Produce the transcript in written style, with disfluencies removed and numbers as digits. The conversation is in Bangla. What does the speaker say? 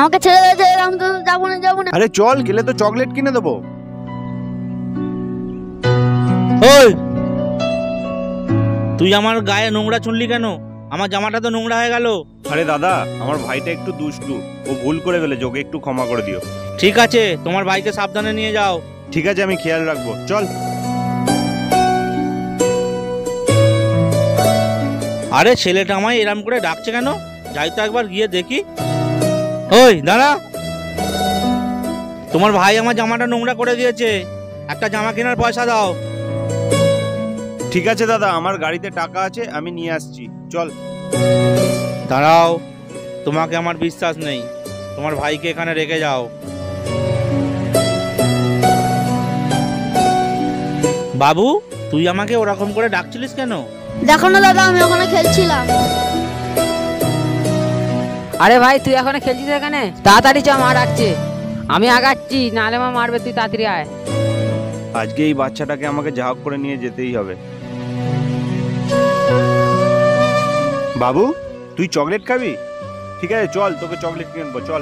আমাকে ছেড়ে দিয়েছে, আমি তো যাবো না যাবো না। আরে চল, গেলে তো চকলেট কিনে দেবো। ওই তুই আমার গায়ে নোংরা চুনলি কেন? আমার জামাটা তো নোংরা হয়ে গেল। আরে দাদা, আমার ভাইটা একটু দুষ্টু, ও ভুল করে ফেলেছে, ওকে একটু ক্ষমা করে দিও। ঠিক আছে, তোমার ভাইকে সাবধানে নিয়ে যাও। ঠিক আছে, আমি খেয়াল রাখবো, চল। আরে ছেলেটা আমায় এরম করে ডাকছে কেন? যাই তো একবার গিয়ে দেখি। ওই দাঁড়া, তোমার ভাই আমার জামাটা নোংরা করে দিয়েছে, একটা জামা কেনার পয়সা দাও। ঠিক আছে দাদা, আমার গাড়িতে টাকা আছে, আমি নিয়ে আসছি, চল। দাঁড়াও, তোমাকে আমার বিশ্বাস নেই, তোমার ভাইকে এখানে রেখে যাও। বাবু, তুই আমাকে ওরকম করে ডাকছিলিস কেন? দেখো না দাদা, আমি ওখানে খেলছিলাম। আরে ভাই, তুই এখনো খেলছিস এখানে? তাড়াতাড়ি চ, মা ডাকছে। আমি আগাচ্ছি, নাহলে মা মারবে, তুই তাড়াতাড়ি আয়। আজকে এই বাচ্চাটাকে আমাকে যা হোক করে নিয়ে যেতেই হবে। বাবু, তুই চকলেট খাবি? ঠিক আছে চল, তোকে চকলেট কিনবো, চল।